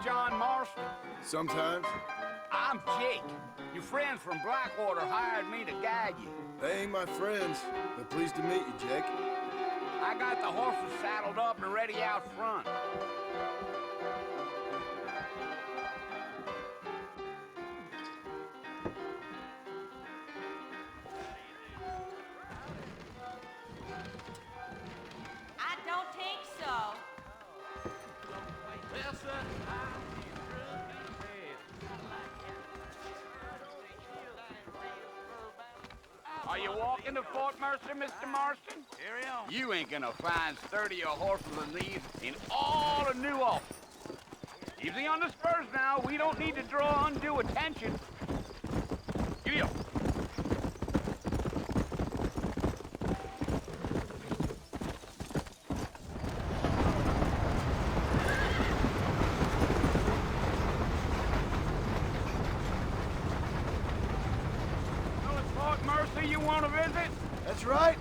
John Marston? Sometimes. I'm Jake. Your friends from Blackwater hired me to guide you. They ain't my friends, but pleased to meet you, Jake. I got the horses saddled up and ready out front. I don't think so. Well, sir, are you walking to Fort Mercer, Mr. Marston? Carry on. You ain't gonna find sturdier horses than these in all of New Ulster. Easy on the spurs now. We don't need to draw undue attention. Giddy up. So it's Fort Mercer you want to visit? That's right.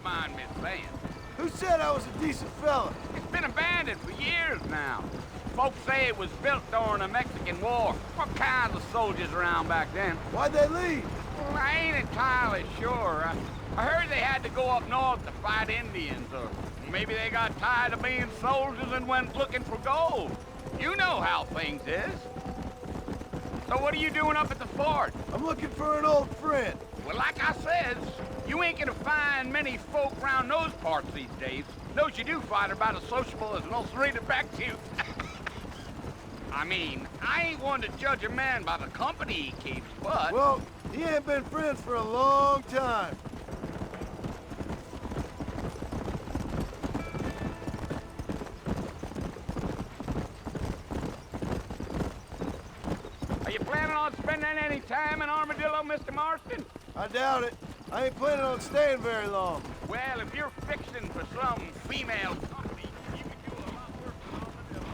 Mind me saying. Who said I was a decent fella? It's been abandoned for years now. Folks say it was built during the Mexican War. What kinds of soldiers around back then? Why'd they leave? Well, I ain't entirely sure. I heard they had to go up north to fight Indians, or maybe they got tired of being soldiers and went looking for gold. You know how things is. So what are you doing up at the fort? I'm looking for an old friend. Well, like I said, you ain't gonna find many folk around those parts these days. Those you do find are about as sociable as an ulcerated back tooth. I mean, I ain't one to judge a man by the company he keeps, but... Well, he ain't been friends for a long time. Are you planning on spending any time in Armadillo, Mr. Marston? I doubt it. I ain't planning on staying very long. Well, if you're fixing for some female company, you can do a lot worse than Armadillo.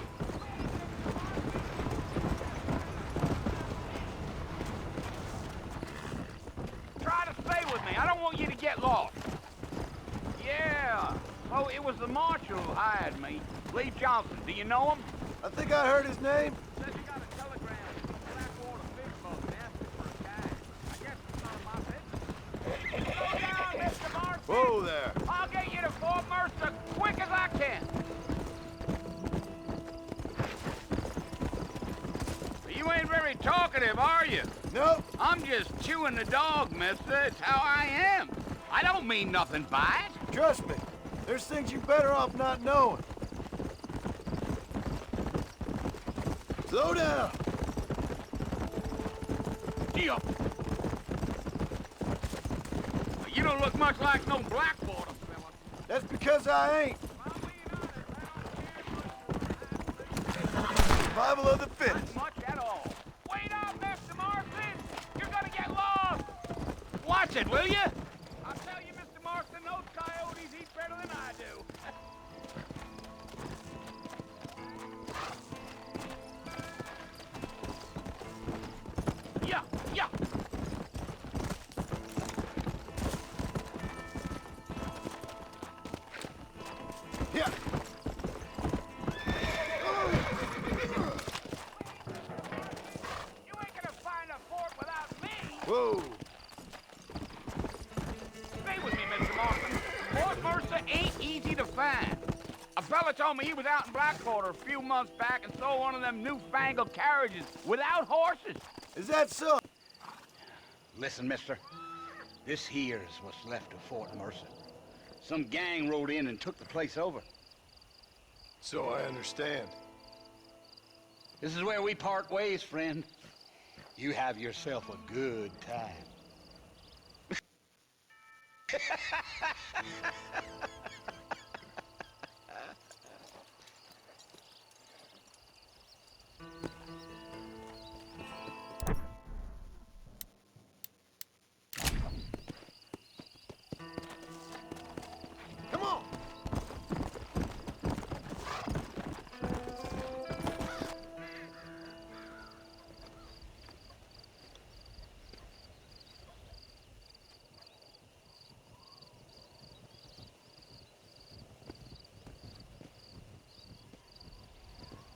Try to stay with me. I don't want you to get lost. Yeah. Oh, it was the marshal who hired me. Lee Johnson. Do you know him? I think I heard his name. Said you got a telegram from Blackwater fish boat and asked me for a guide. I guess it's none of my business. Slow down, Mr. Marston. Whoa there. I'll get you to Fort Mercer quick as I can. You ain't very talkative, are you? Nope. I'm just chewing the dog, mister. It's how I am. I don't mean nothing by it. Trust me. There's things you're better off not knowing. Slow down! Yeah. You don't look much like no Blackwater fella. That's because I ain't. Survival of the fittest. Not much at all. Wait up, Mr. Marston! You're gonna get lost! Watch it, will you? I'll tell you, Mr. Marston, those coyotes eat better than I do. Yeah, yeah. Yeah. You ain't gonna find a fort without me. Whoa. Stay with me, Mr. Marston. Fort Mercer ain't easy to find. A fella told me he was out in Blackwater a few months back and saw one of them newfangled carriages without horses. Is that so? Listen, mister. This here's what's left of Fort Mercer. Some gang rode in and took the place over. So I understand. This is where we part ways, friend. You have yourself a good time. Come on!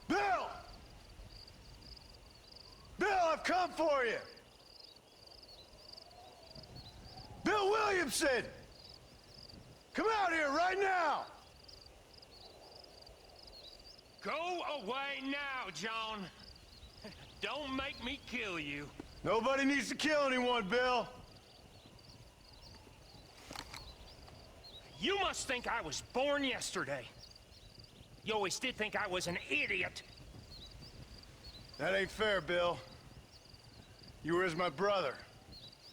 Bill! Bill, I've come for you! Bill Williamson! Come out here right now! Go away now, John. Don't make me kill you. Nobody needs to kill anyone, Bill. You must think I was born yesterday. You always did think I was an idiot. That ain't fair, Bill. You were as my brother.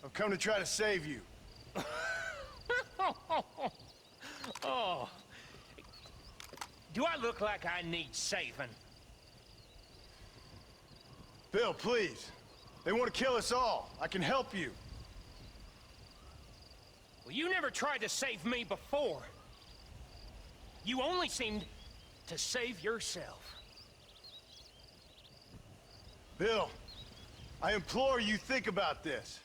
I've come to try to save you. Oh. Do I look like I need saving? Bill, please. They want to kill us all. I can help you. Well, you never tried to save me before. You only seemed to save yourself. Bill, I implore you think about this.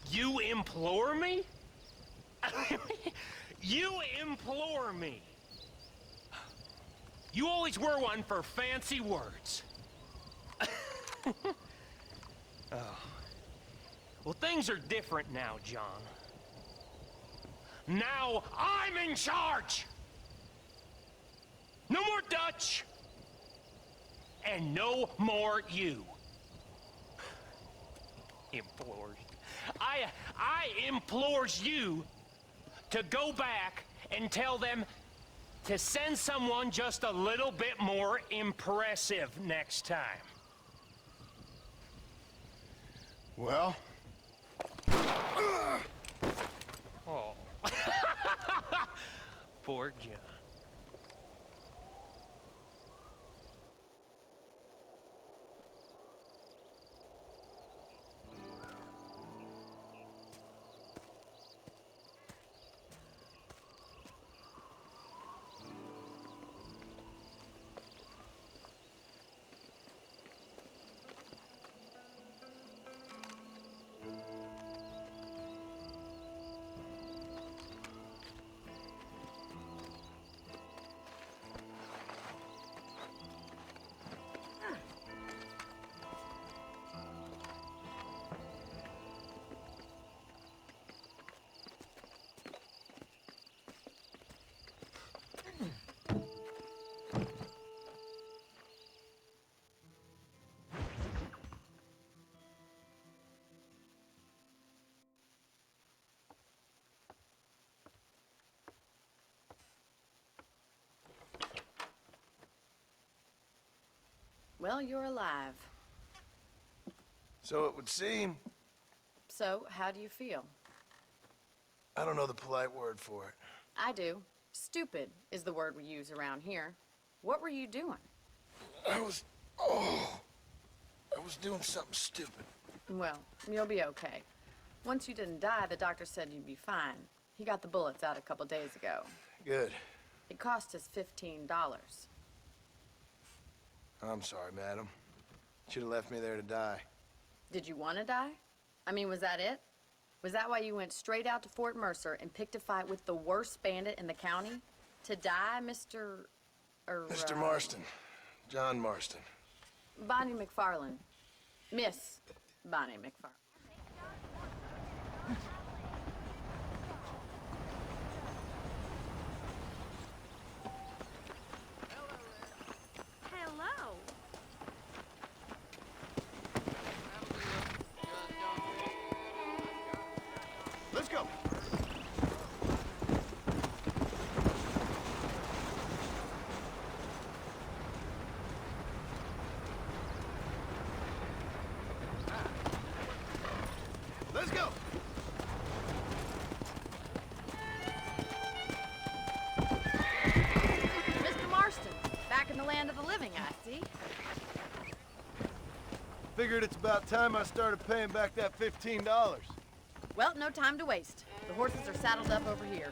You implore me? You implore me. You always were one for fancy words. Oh. Well, things are different now, John. Now I'm in charge! No more Dutch! And no more you. Implores. I implores you to go back and tell them to send someone just a little bit more impressive next time. Well? Oh. Poor John. Well, you're alive. So it would seem. So, how do you feel? I don't know the polite word for it. I do. Stupid is the word we use around here. What were you doing? I was doing something stupid. Well, you'll be okay. Once you didn't die, the doctor said you'd be fine. He got the bullets out a couple days ago. Good. It cost us $15. I'm sorry, madam. Should have left me there to die. Did you want to die? I mean, was that it? Was that why you went straight out to Fort Mercer and picked a fight with the worst bandit in the county? To die, Mr. Mr. Marston. John Marston. Bonnie McFarland. Miss Bonnie McFarland. Hello. Let's go. Let's go. Mr. Marston, back in the land of the living, I see. Figured it's about time I started paying back that $15. Well, no time to waste. The horses are saddled up over here.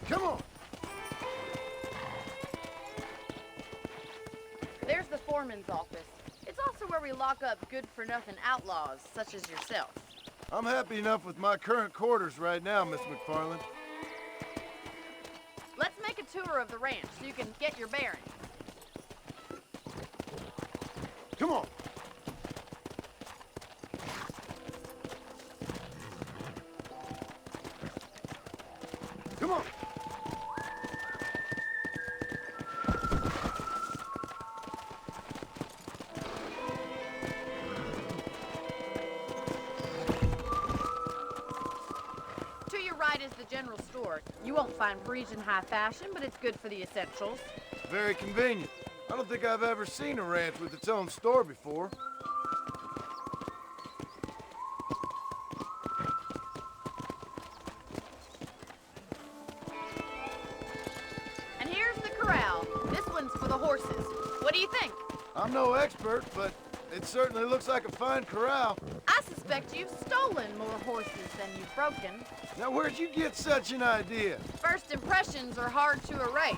Come on. There's the foreman's office. It's also where we lock up good-for-nothing outlaws, such as yourself. I'm happy enough with my current quarters right now, Miss McFarland. Let's make a tour of the ranch so you can get your bearings. Come on. Come on. To your right is the general store. You won't find Parisian high fashion, but it's good for the essentials. Very convenient. I don't think I've ever seen a ranch with its own store before. And here's the corral. This one's for the horses. What do you think? I'm no expert, but it certainly looks like a fine corral. I suspect you've stolen more horses than you've broken. Now, where'd you get such an idea? First impressions are hard to erase.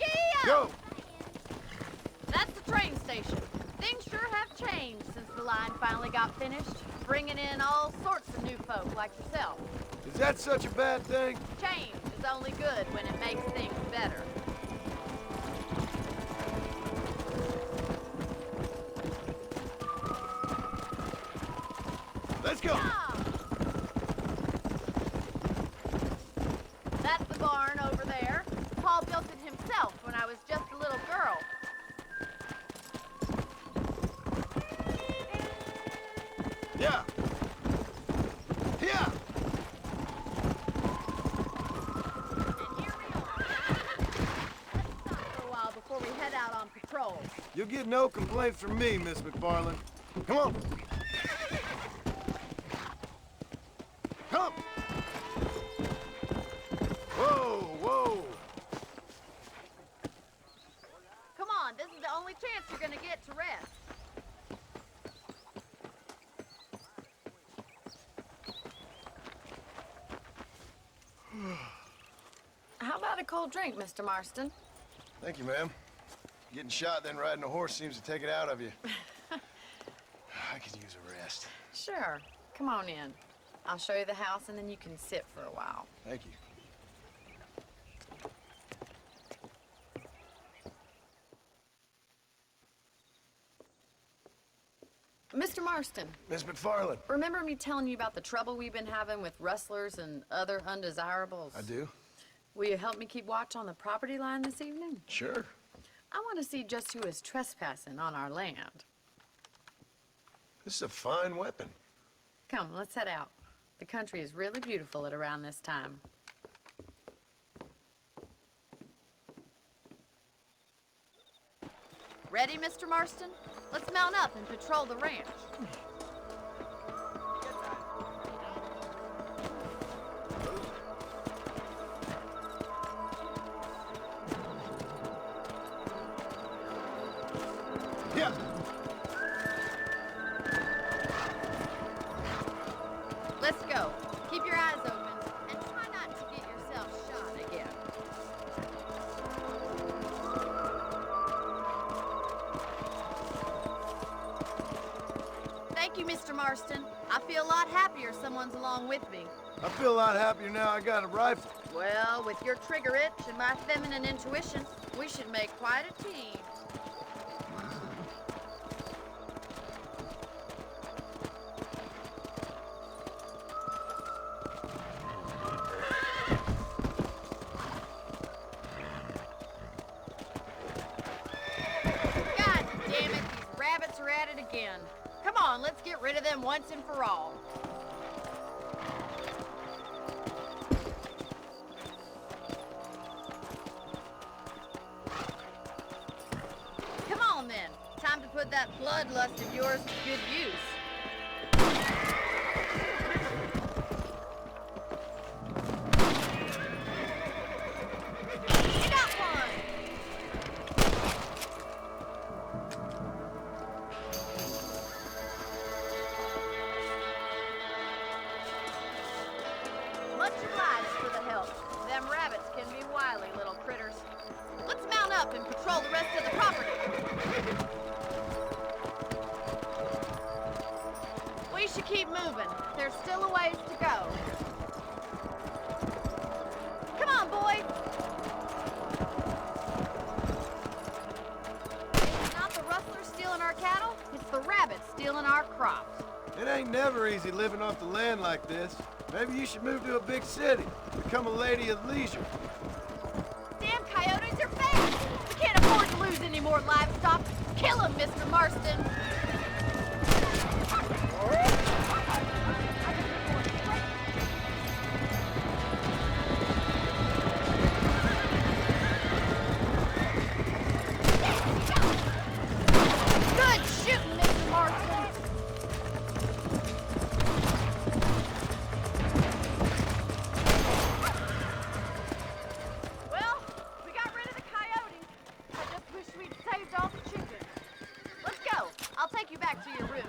Gee-ya! Go! That's the train station. Things sure have changed since the line finally got finished, bringing in all sorts of new folk like yourself. Is that such a bad thing? Change is only good when it makes things better. Let's go! That's the barn over there. Paul built it himself when I was just a little girl. Yeah! Yeah! And here we are. Let's stop for a while before we head out on patrol. You'll get no complaints from me, Miss McFarland. Come on! Come! Whoa, whoa! Come on, this is the only chance you're gonna get to rest. How about a cold drink, Mr. Marston? Thank you, ma'am. Getting shot then riding a horse seems to take it out of you. I could use a rest. Sure. Come on in. I'll show you the house and then you can sit for a while. Thank you. Mr. Marston, Miss McFarland. remember me telling you about the trouble we've been having with rustlers and other undesirables? I do? Will you help me keep watch on the property line this evening? Sure. I want to see just who is trespassing on our land. This is a fine weapon. Come, let's head out. The country is really beautiful at around this time. Ready, Mr. Marston? Let's mount up and patrol the ranch. Yeah. Let's go. Keep your eyes open and try not to get yourself shot again. Thank you, Mr. Marston. I feel a lot happier someone's along with me. I feel a lot happier now I got a rifle. Well, with your trigger itch and my feminine intuition, we should make quite a team. God damn it, these rabbits are at it again. Come on, let's get rid of them once and for all. Come on then. Time to put that bloodlust of yours to good use. You got one! Much obliged for the help. Them rabbits can be wily little critters. Let's mount up and patrol the rest of the property. We should keep moving. There's still a ways to go. Come on, boy. It's not the rustlers stealing our cattle, it's the rabbits stealing our crops. It ain't never easy living off the land like this. Maybe you should move to a big city. Become a lady of leisure. Damn coyotes are fast! We can't afford to lose any more livestock. Kill them, Mr. Marston! Good shooting, Mr. Marston! Well, we got rid of the coyote. I just wish we'd saved all the chickens. Let's go. I'll take you back to your room.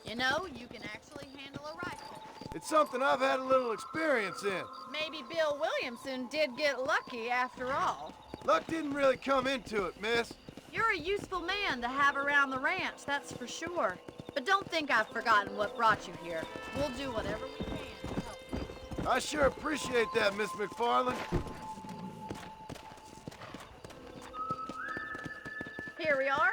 You know, you can actually handle a rifle. It's something I've had a little experience in. Maybe Bill Williamson did get lucky after all. Luck didn't really come into it, miss. You're a useful man to have around the ranch, that's for sure. But don't think I've forgotten what brought you here. We'll do whatever we can to help you. I sure appreciate that, Miss McFarland. Here we are.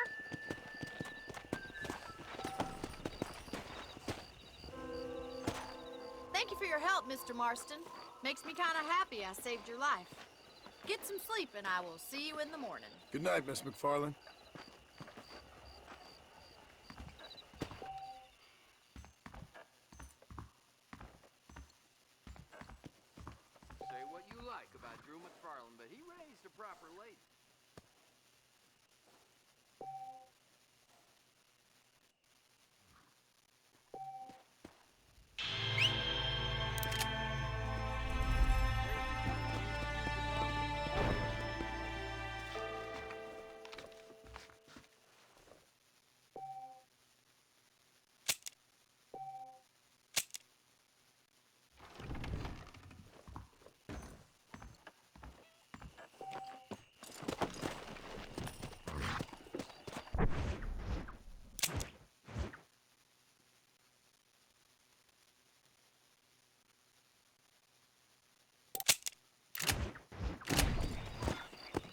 Thank you for your help, Mr. Marston. Makes me kind of happy I saved your life. Get some sleep and I will see you in the morning. Good night, Miss McFarland. Say what you like about Drew McFarland, but he raised a proper lady.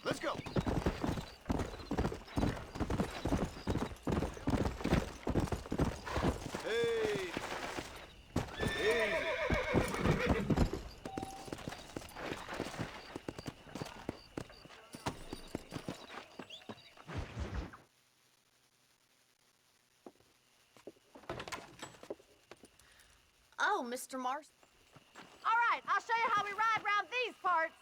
Let's go. Hey. Easy. Mr. Marston. All right, I'll show you how we ride around these parts.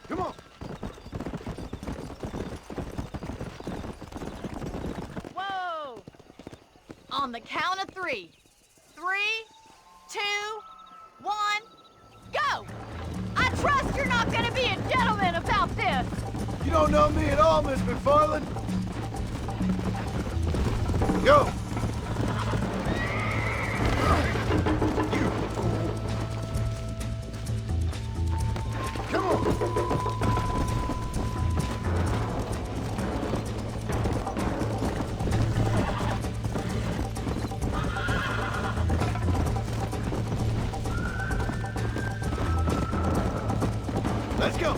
Come on. Whoa! On the count of 3. 3, 2, 1, go! I trust you're not gonna be a gentleman about this. You don't know me at all, Miss McFarland. Go. Come on. Let's go.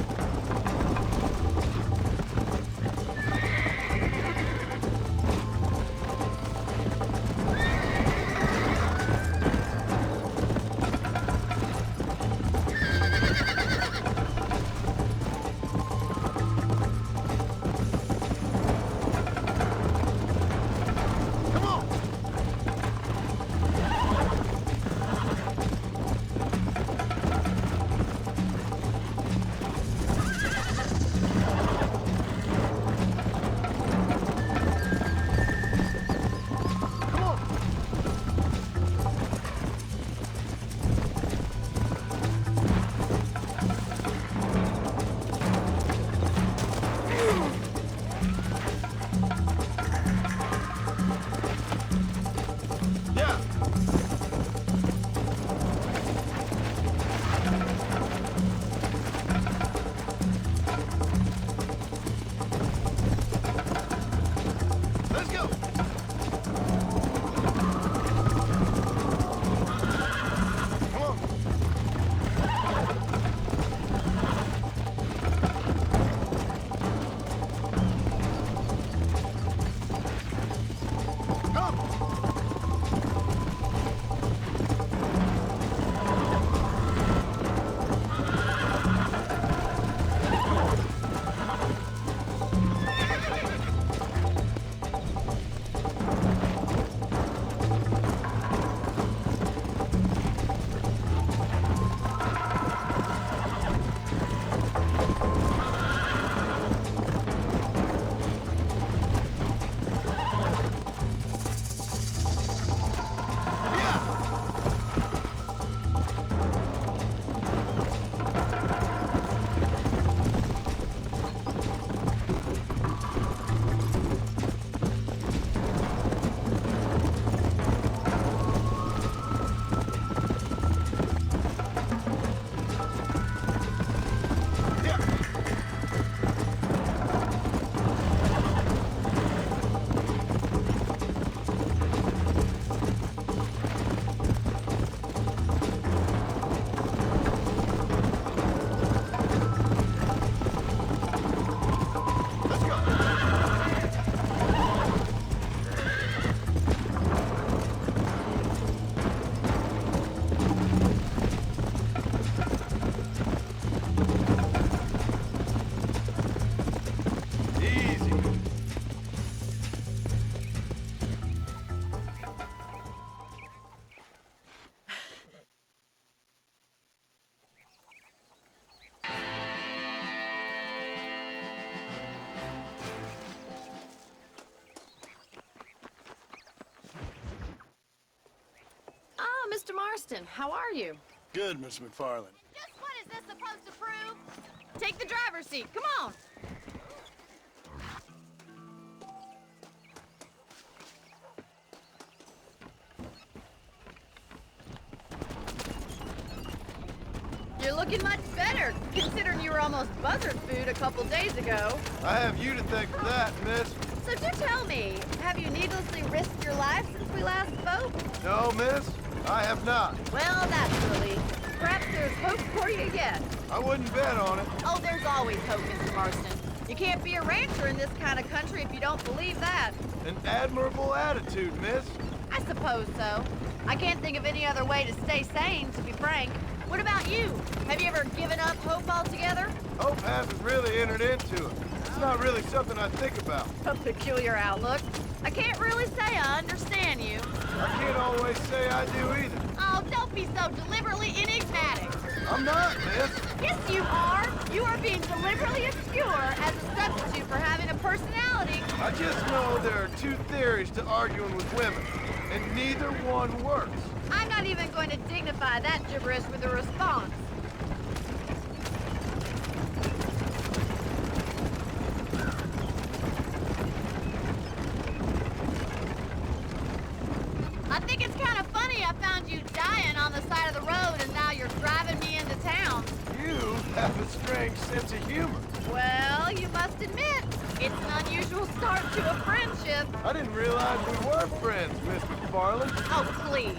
Come on. Come on. Yeah. Let's go. Come on. Come. Let's go. Easy. Ah, Mr. Marston, how are you? Good, Miss McFarland. Just what is this supposed to prove? Take the driver's seat, come on. You're looking much better, considering you were almost buzzard food a couple days ago. I have you to thank for that, miss. So do tell me, have you needlessly risked your life since we last spoke? No, miss, I have not. Well, naturally. Perhaps there's hope for you yet. I wouldn't bet on it. Oh, there's always hope, Mr. Marston. You can't be a rancher in this kind of country if you don't believe that. An admirable attitude, miss. I suppose so. I can't think of any other way to stay sane, to be frank. What about you? Have you ever given up hope altogether? Hope hasn't really entered into it. It's not really something I think about. A peculiar outlook. I can't really say I understand you. I can't always say I do either. Oh, don't be so deliberately enigmatic. I'm not, miss. Yes, you are. You are being deliberately obscure as a substitute for having a personality. I just know there are two theories to arguing with women, and neither one works. I'm not even going to dignify that gibberish with a response. I think it's kind of funny I found you dying on the side of the road and now you're driving me into town. You have a strange sense of humor. Well, you must admit, it's an unusual start to a friendship. I didn't realize we were friends, Miss McFarland. Oh, please.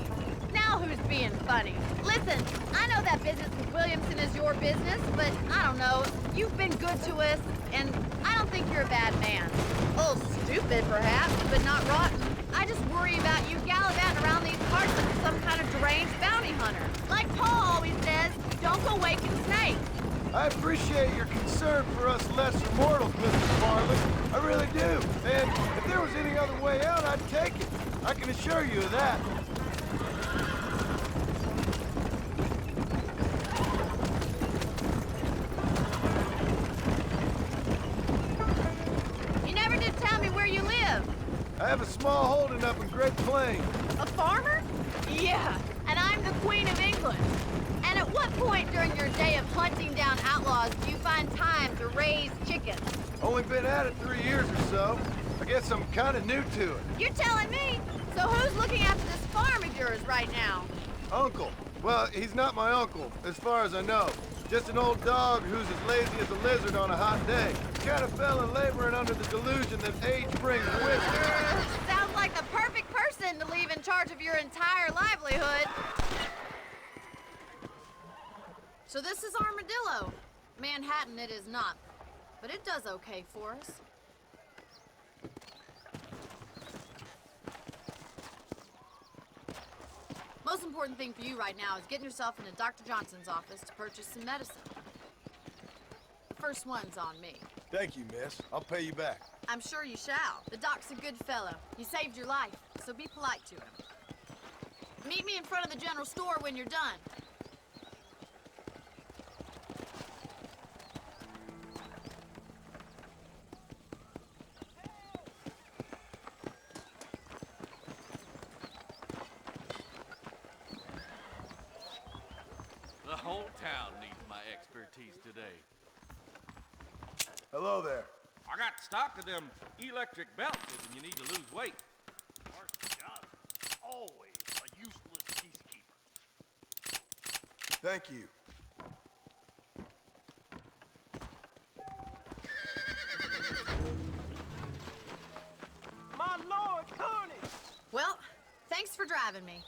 Now who's being funny? Listen, I know that business with Williamson is your business, but I don't know. You've been good to us, and I don't think you're a bad man. A little stupid, perhaps, but not rotten. I just worry about you gallivanting around these parts like some kind of deranged bounty hunter. Like Paul always says, don't go waking snakes. I appreciate your concern for us lesser mortals, Mr. McFarland. I really do. And if there was any other way out, I'd take it. I can assure you of that. You never did tell me where you live. I have a small holding up in Great Plains. A farmer? Yeah, and I'm the Queen of England. And at what point during your day of hunting down outlaws do you find time to raise chickens? Only been at it 3 years or so. I guess I'm kind of new to it. You're telling me? So who's looking after this farm of yours right now? Uncle. Well, he's not my uncle, as far as I know. Just an old dog who's as lazy as a lizard on a hot day. Kind of fella laboring under the delusion that age brings wisdom. Sounds like the perfect person to leave in charge of your entire livelihood. So this is Armadillo. Manhattan it is not, but it does okay for us. Most important thing for you right now is getting yourself into Dr. Johnson's office to purchase some medicine. The first one's on me. Thank you, miss. I'll pay you back. I'm sure you shall. The doc's a good fellow. He saved your life, so be polite to him. Meet me in front of the general store when you're done. The whole town needs my expertise today. Hello there. I got stock of them electric belts if you need to lose weight. Mark's job is always a useless peacekeeper. Thank you. My lord, Coney! Well, thanks for driving me.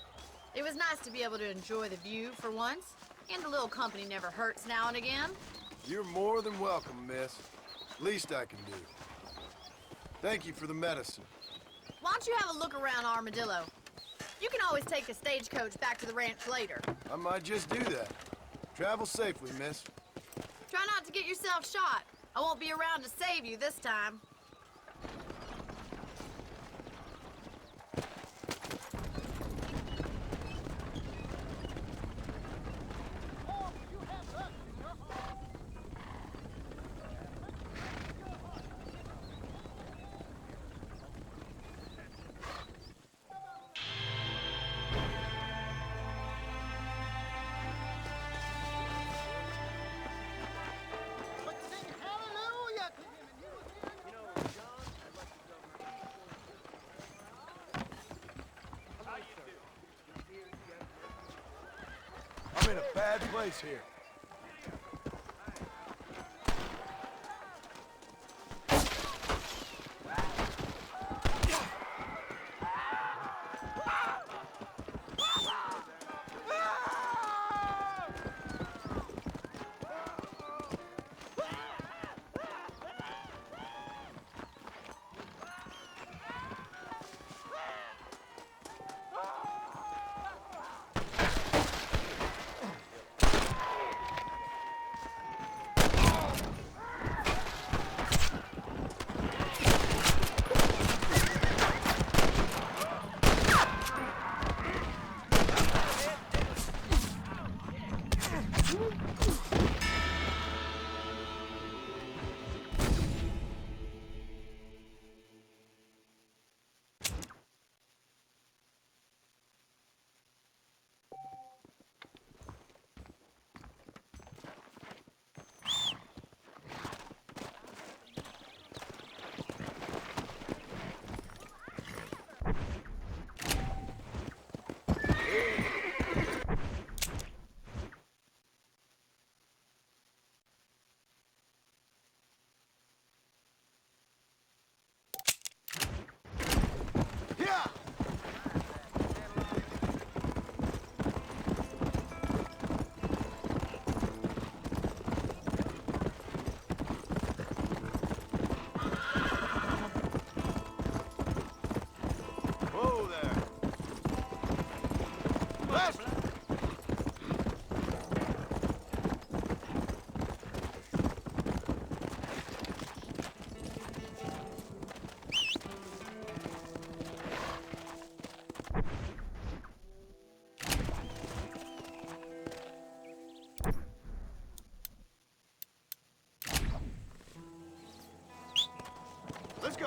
It was nice to be able to enjoy the view for once, and a little company never hurts now and again. You're more than welcome, miss. Least I can do. Thank you for the medicine. Why don't you have a look around Armadillo? You can always take a stagecoach back to the ranch later. I might just do that. Travel safely, miss. Try not to get yourself shot. I won't be around to save you this time. I'm in a bad place here.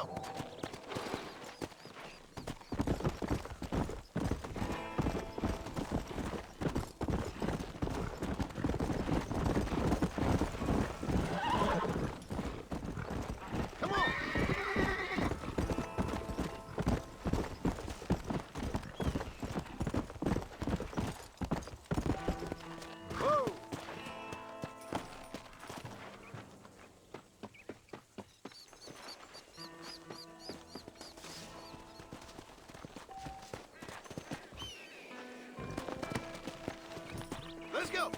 go. Come on. Whoa. Let's go.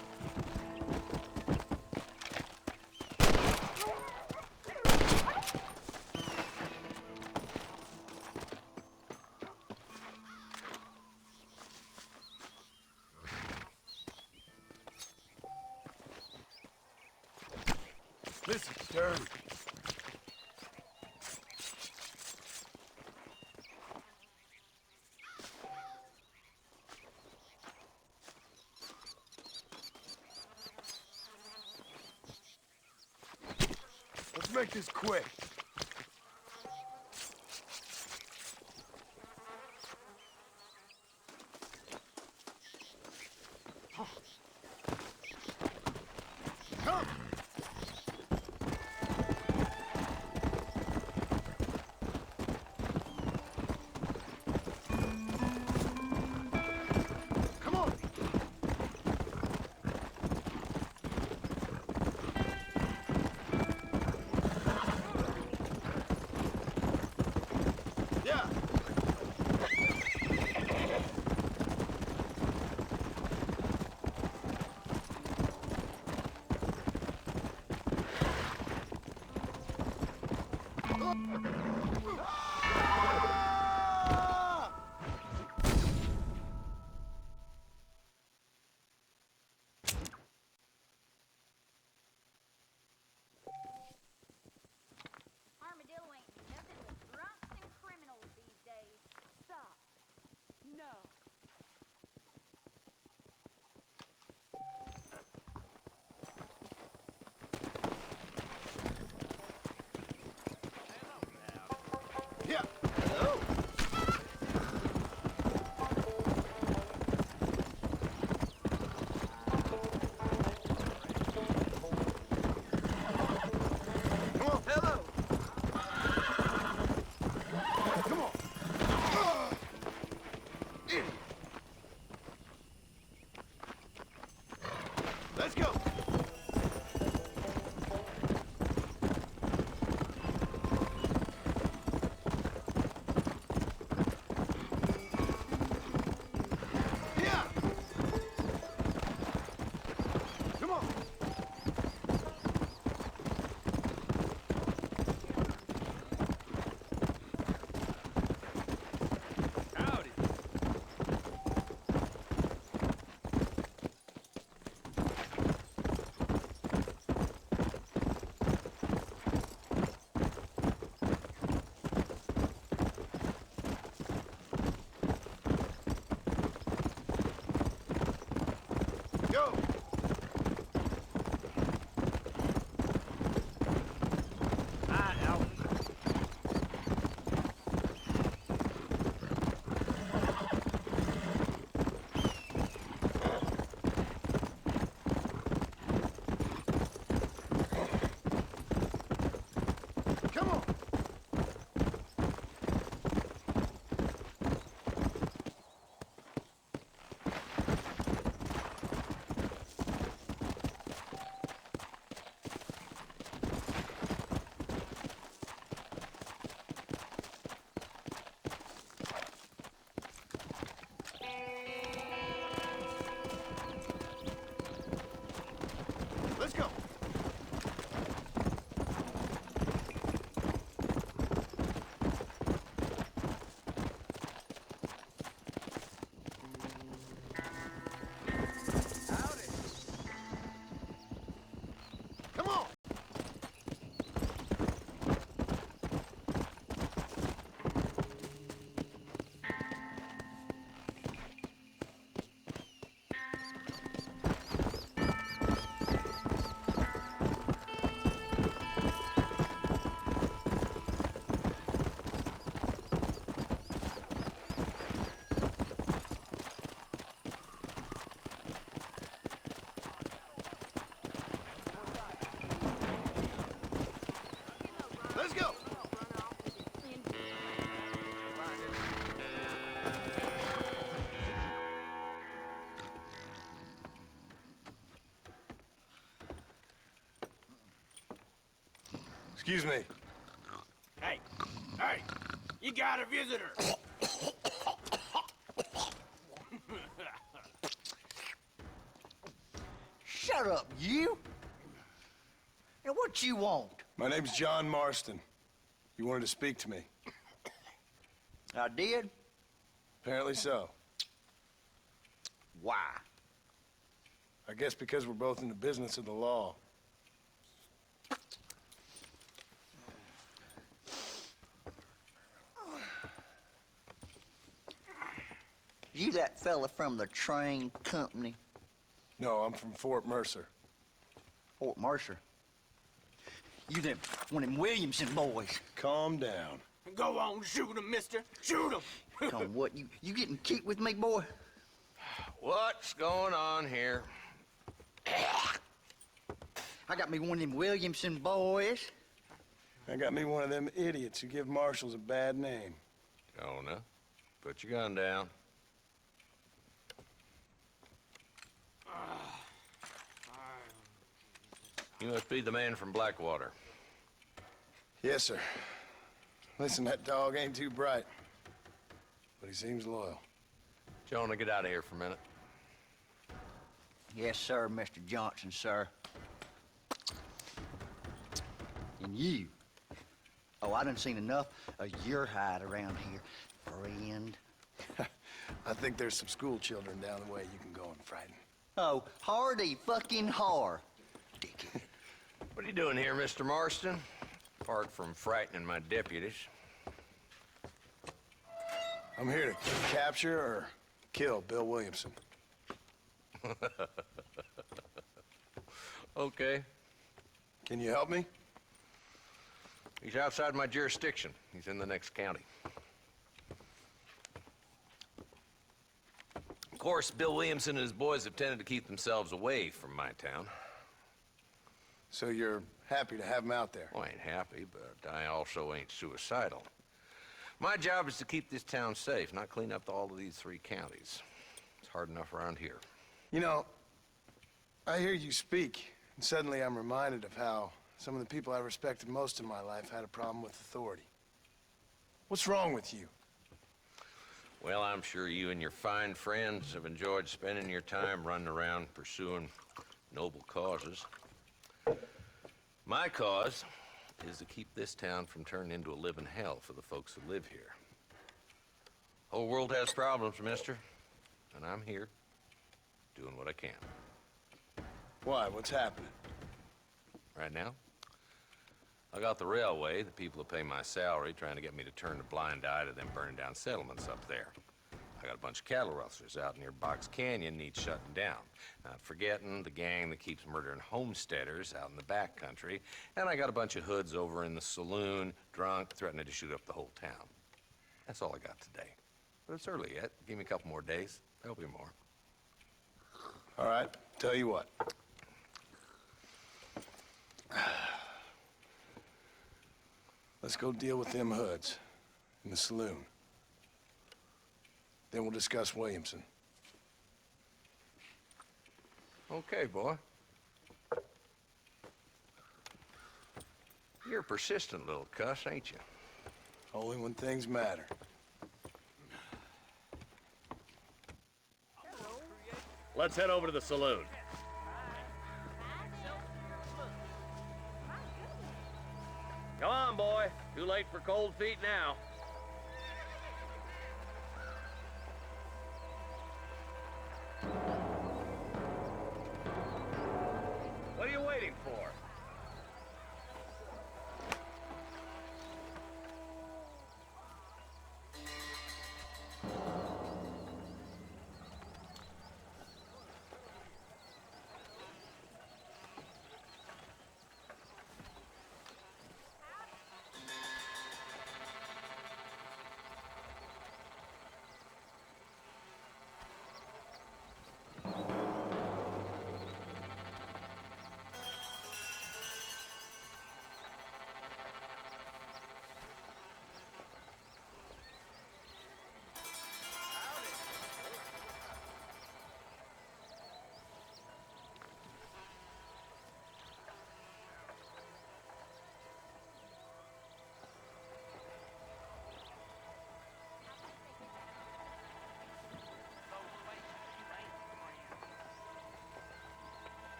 This is dirty. Let's make this quick. Come! Come on! Yeah! Ah! Armadillo ain't nothing but drunks and criminals these days. Stop. No. Yeah! Hello! Let's go. Excuse me. Hey, hey, you got a visitor. Shut up, you! Now what you want? My name's John Marston. You wanted to speak to me. I did? Apparently so. Why? I guess because we're both in the business of the law. You that fella from the train company? No, I'm from Fort Mercer. Fort Mercer? You them, one of them Williamson boys. Calm down. Go on, shoot him, mister. Shoot him. Come on, what, you getting kicked with me, boy? What's going on here? I got me one of them Williamson boys. I got me one of them idiots who give marshals a bad name. Jonah, put your gun down. You must be the man from Blackwater. Yes, sir. Listen, that dog ain't too bright, but he seems loyal. Jonah, get out of here for a minute. Yes, sir, Mr. Johnson, sir. And you. Oh, I done seen enough of your hide around here, friend. I think there's some school children down the way you can go and frighten. Oh, hardy fucking har. Dickhead. What are you doing here, Mr. Marston? Apart from frightening my deputies. I'm here to capture or kill Bill Williamson. Okay. Can you help me? He's outside my jurisdiction. He's in the next county. Of course, Bill Williamson and his boys have tended to keep themselves away from my town. So you're happy to have him out there? Well, I ain't happy, but I also ain't suicidal. My job is to keep this town safe, not clean up all of these 3 counties. It's hard enough around here. You know, I hear you speak, and suddenly I'm reminded of how some of the people I respected most in my life had a problem with authority. What's wrong with you? Well, I'm sure you and your fine friends have enjoyed spending your time running around pursuing noble causes. My cause is to keep this town from turning into a living hell for the folks who live here. Whole world has problems, mister, and I'm here doing what I can. Why? What's happening? Right now, I got the railway, the people who pay my salary, trying to get me to turn a blind eye to them burning down settlements up there. I got a bunch of cattle rustlers out near Box Canyon needs shutting down. Not forgetting the gang that keeps murdering homesteaders out in the back country. And I got a bunch of hoods over in the saloon, drunk, threatening to shoot up the whole town. That's all I got today. But it's early yet. Give me a couple more days. There'll be more. All right, tell you what. Let's go deal with them hoods in the saloon. Then we'll discuss Williamson. Okay, boy. You're a persistent little cuss, ain't you? Only when things matter. Let's head over to the saloon. Come on, boy. Too late for cold feet now. What are you waiting for?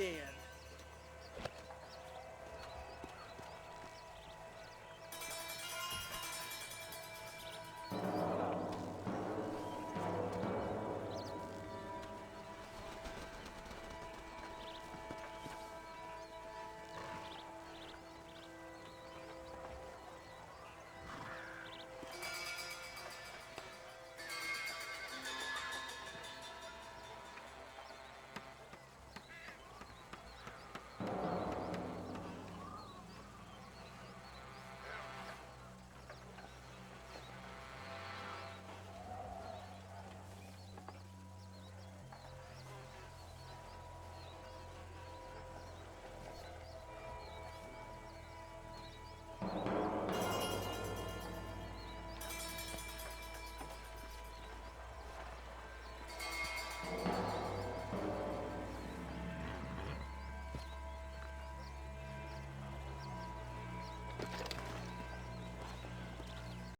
again.